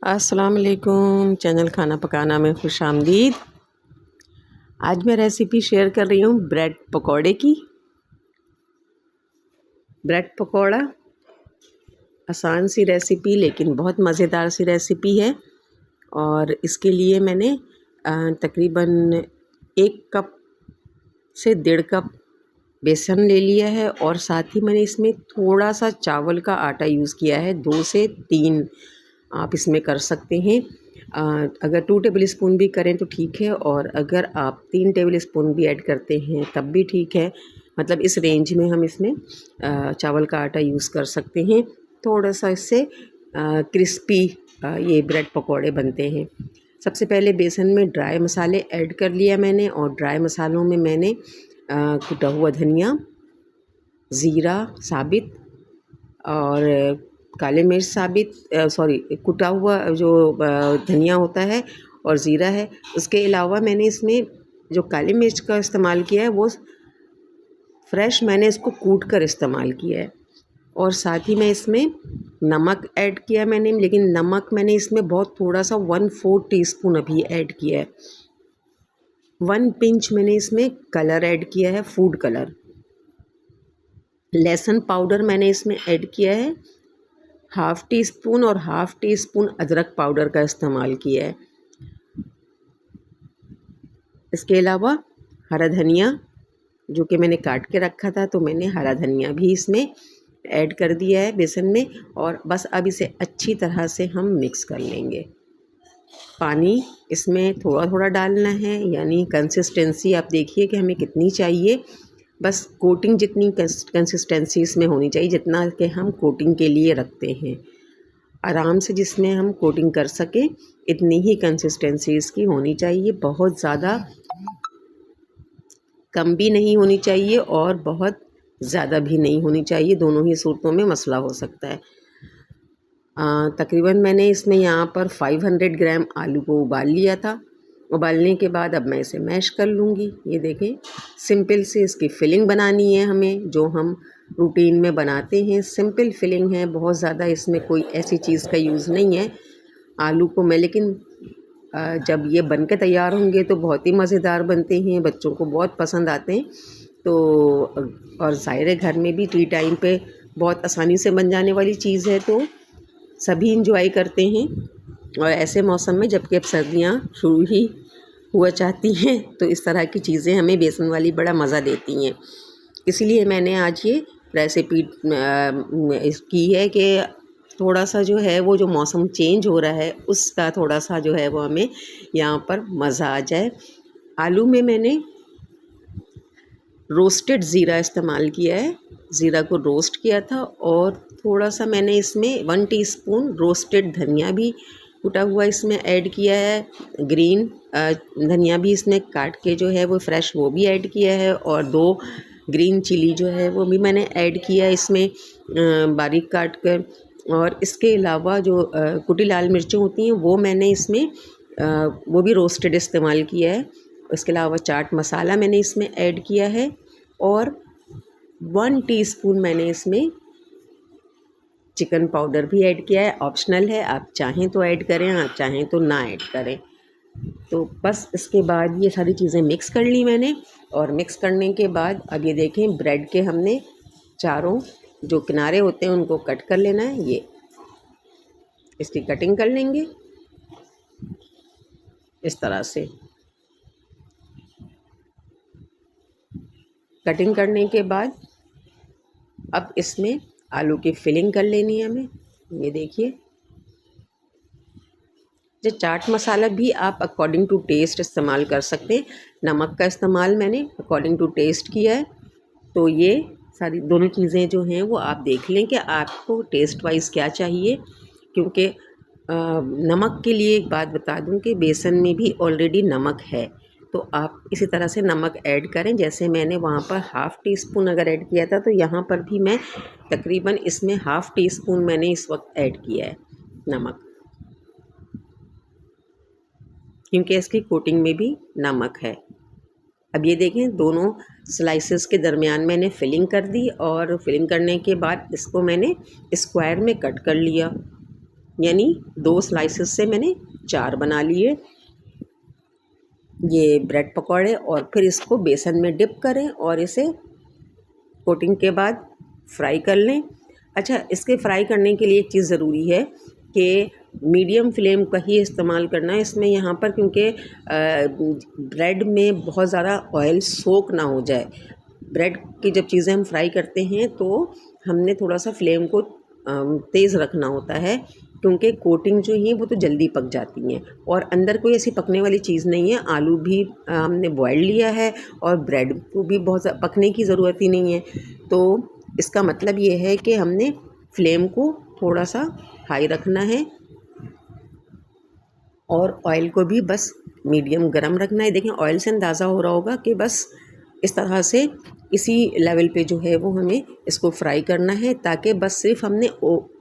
अस्सलाम वालेकुम। चैनल खाना पकाना में खुश आमदीद। आज मैं रेसिपी शेयर कर रही हूँ ब्रेड पकौड़े की। ब्रेड पकौड़ा आसान सी रेसिपी लेकिन बहुत मज़ेदार सी रेसिपी है। और इसके लिए मैंने तकरीबन 1 कप से 1.5 कप बेसन ले लिया है और साथ ही मैंने इसमें थोड़ा सा चावल का आटा यूज़ किया है। 2 से 3 आप इसमें कर सकते हैं। अगर 2 टेबल स्पून भी करें तो ठीक है, और अगर आप 3 टेबल स्पून भी ऐड करते हैं तब भी ठीक है। मतलब इस रेंज में हम इसमें चावल का आटा यूज़ कर सकते हैं। थोड़ा सा इससे क्रिस्पी ये ब्रेड पकौड़े बनते हैं। सबसे पहले बेसन में ड्राई मसाले ऐड कर लिया मैंने, और ड्राई मसालों में मैंने कुटा हुआ धनिया, ज़ीरा साबित और काले मिर्च साबित कुटा हुआ जो धनिया होता है और ज़ीरा है। उसके अलावा मैंने इसमें जो काली मिर्च का इस्तेमाल किया है वो फ्रेश मैंने इसको कूट कर इस्तेमाल किया है। और साथ ही मैं इसमें नमक ऐड किया मैंने, लेकिन नमक मैंने इसमें बहुत थोड़ा सा 1/4 टीस्पून अभी ऐड किया है। 1 पिंच मैंने इसमें कलर ऐड किया है, फूड कलर। लहसुन पाउडर मैंने इसमें ऐड किया है 1/2 टीस्पून, और 1/2 टीस्पून अदरक पाउडर का इस्तेमाल किया है। इसके अलावा हरा धनिया जो कि मैंने काट के रखा था, तो मैंने हरा धनिया भी इसमें ऐड कर दिया है बेसन में। और बस अब इसे अच्छी तरह से हम मिक्स कर लेंगे। पानी इसमें थोड़ा थोड़ा डालना है, यानी कंसिस्टेंसी आप देखिए कि हमें कितनी चाहिए। बस कोटिंग जितनी कंसिस्टेंसी इसमें होनी चाहिए जितना कि हम कोटिंग के लिए रखते हैं। आराम से जिसमें हम कोटिंग कर सकें इतनी ही कंसिस्टेंसी इसकी होनी चाहिए। बहुत ज़्यादा कम भी नहीं होनी चाहिए और बहुत ज़्यादा भी नहीं होनी चाहिए। दोनों ही सूरतों में मसला हो सकता है। तकरीबन मैंने इसमें यहाँ पर 500 ग्राम आलू को उबाल लिया था। उबालने के बाद अब मैं इसे मैश कर लूँगी। ये देखें, सिंपल सी इसकी फिलिंग बनानी है हमें, जो हम रूटीन में बनाते हैं। सिंपल फिलिंग है, बहुत ज़्यादा इसमें कोई ऐसी चीज़ का यूज़ नहीं है। आलू को मैं लेकिन जब ये बन के तैयार होंगे तो बहुत ही मज़ेदार बनते हैं, बच्चों को बहुत पसंद आते हैं। तो और ज़ाहिर है घर में भी टी टाइम पे बहुत आसानी से बन जाने वाली चीज़ है, तो सभी इंजॉय करते हैं। और ऐसे मौसम में जबकि अब सर्दियाँ शुरू ही हुआ चाहती हैं, तो इस तरह की चीज़ें हमें बेसन वाली बड़ा मज़ा देती हैं। इसलिए मैंने आज ये रेसिपी की है कि थोड़ा सा जो है वो जो मौसम चेंज हो रहा है उसका थोड़ा सा जो है वो हमें यहाँ पर मज़ा आ जाए। आलू में मैंने रोस्टेड ज़ीरा इस्तेमाल किया है। ज़ीरा को रोस्ट किया था, और थोड़ा सा मैंने इसमें 1 टीस्पून रोस्टेड धनिया भी कुटा हुआ इसमें ऐड किया है। ग्रीन धनिया भी इसमें काट के जो है वो फ्रेश वो भी ऐड किया है, और 2 ग्रीन चिली जो है वो भी मैंने ऐड किया इसमें बारीक काट कर। और इसके अलावा जो कुटी लाल मिर्चें होती हैं वो मैंने इसमें वो भी रोस्टेड इस्तेमाल किया है। इसके अलावा चाट मसाला मैंने इसमें ऐड किया है, और 1 टीस्पून मैंने इसमें चिकन पाउडर भी ऐड किया है। ऑप्शनल है, आप चाहें तो ऐड करें, आप चाहें तो ना ऐड करें। तो बस इसके बाद ये सारी चीज़ें मिक्स कर ली मैंने, और मिक्स करने के बाद अब ये देखें, ब्रेड के हमने चारों जो किनारे होते हैं उनको कट कर लेना है। ये इसकी कटिंग कर लेंगे इस तरह से। कटिंग करने के बाद अब इसमें आलू की फिलिंग कर लेनी है हमें। ये देखिए, जो चाट मसाला भी आप अकॉर्डिंग टू टेस्ट इस्तेमाल कर सकते हैं। नमक का इस्तेमाल मैंने अकॉर्डिंग टू टेस्ट किया है। तो ये सारी दोनों चीज़ें जो हैं वो आप देख लें कि आपको टेस्ट वाइज क्या चाहिए, क्योंकि नमक के लिए एक बात बता दूं कि बेसन में भी ऑलरेडी नमक है, तो आप इसी तरह से नमक ऐड करें। जैसे मैंने वहाँ पर 1/2 टीस्पून अगर ऐड किया था, तो यहाँ पर भी मैं तकरीबन इसमें 1/2 टीस्पून मैंने इस वक्त ऐड किया है नमक, क्योंकि इसकी कोटिंग में भी नमक है। अब ये देखें, दोनों स्लाइसेस के दरमियान मैंने फिलिंग कर दी, और फिलिंग करने के बाद इसको मैंने स्क्वायर में कट कर लिया। यानी 2 स्लाइसेस से मैंने 4 बना लिए ये ब्रेड पकौड़े। और फिर इसको बेसन में डिप करें और इसे कोटिंग के बाद फ्राई कर लें। अच्छा, इसके फ्राई करने के लिए एक चीज़ ज़रूरी है कि मीडियम फ्लेम का ही इस्तेमाल करना है इसमें यहाँ पर, क्योंकि ब्रेड में बहुत ज़्यादा ऑयल सोक ना हो जाए। ब्रेड की जब चीज़ें हम फ्राई करते हैं तो हमने थोड़ा सा फ्लेम को तेज़ रखना होता है, क्योंकि कोटिंग जो है वो तो जल्दी पक जाती हैं और अंदर कोई ऐसी पकने वाली चीज़ नहीं है। आलू भी हमने बॉयल लिया है और ब्रेड को भी बहुत पकने की ज़रूरत ही नहीं है। तो इसका मतलब ये है कि हमने फ्लेम को थोड़ा सा हाई रखना है और ऑयल को भी बस मीडियम गरम रखना है। देखें, ऑयल से अंदाज़ा हो रहा होगा कि बस इस तरह से इसी लेवल पे जो है वो हमें इसको फ्राई करना है, ताकि बस सिर्फ हमने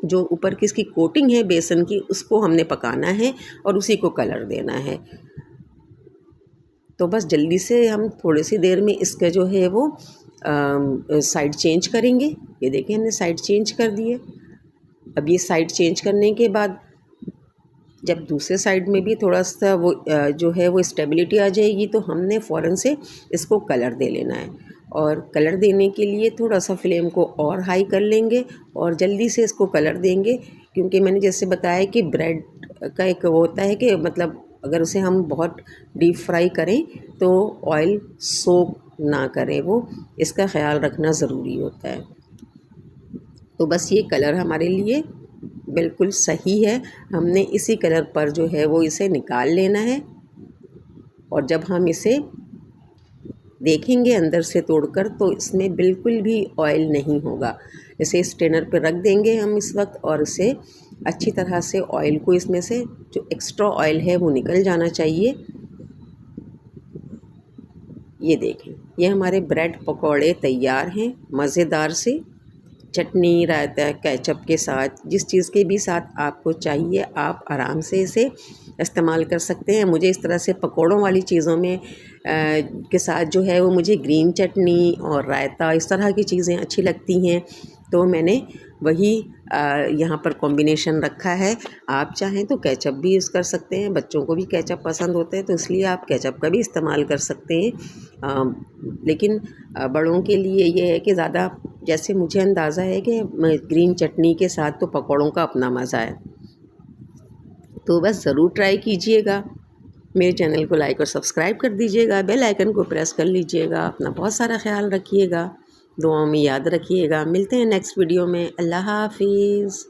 जो ऊपर की इसकी कोटिंग है बेसन की उसको हमने पकाना है और उसी को कलर देना है। तो बस जल्दी से हम थोड़ी सी देर में इसका जो है वो साइड चेंज करेंगे। ये देखें, हमने साइड चेंज कर दिए। अब ये साइड चेंज करने के बाद जब दूसरे साइड में भी थोड़ा सा वो जो है वो स्टेबिलिटी आ जाएगी तो हमने फ़ौरन से इसको कलर दे लेना है। और कलर देने के लिए थोड़ा सा फ्लेम को और हाई कर लेंगे और जल्दी से इसको कलर देंगे, क्योंकि मैंने जैसे बताया कि ब्रेड का एक वो होता है कि मतलब अगर उसे हम बहुत डीप फ्राई करें तो ऑयल सोक ना करें, वो इसका ख़्याल रखना ज़रूरी होता है। तो बस ये कलर हमारे लिए बिल्कुल सही है। हमने इसी कलर पर जो है वो इसे निकाल लेना है और जब हम इसे देखेंगे अंदर से तोड़कर तो इसमें बिल्कुल भी ऑयल नहीं होगा। इसे स्ट्रेनर पर रख देंगे हम इस वक्त और इसे अच्छी तरह से ऑयल को इसमें से जो एक्स्ट्रा ऑयल है वो निकल जाना चाहिए। ये देखें, ये हमारे ब्रेड पकौड़े तैयार हैं मज़ेदार से। चटनी, रायता, केचप के साथ, जिस चीज़ के भी साथ आपको चाहिए आप आराम से इसे इस्तेमाल कर सकते हैं। मुझे इस तरह से पकौड़ों वाली चीज़ों में के साथ जो है वो मुझे ग्रीन चटनी और रायता इस तरह की चीज़ें अच्छी लगती हैं, तो मैंने वही यहाँ पर कॉम्बिनेशन रखा है। आप चाहें तो केचप भी यूज़ कर सकते हैं, बच्चों को भी केचप पसंद होते हैं तो इसलिए आप केचप का भी इस्तेमाल कर सकते हैं। लेकिन बड़ों के लिए ये है कि ज़्यादा, जैसे मुझे अंदाज़ा है कि ग्रीन चटनी के साथ तो पकौड़ों का अपना मज़ा है। तो बस ज़रूर ट्राई कीजिएगा। मेरे चैनल को लाइक और सब्सक्राइब कर दीजिएगा, बेल आइकन को प्रेस कर लीजिएगा। अपना बहुत सारा ख्याल रखिएगा, दुआओं में याद रखिएगा। मिलते हैं नेक्स्ट वीडियो में। अल्लाह हाफ़िज़।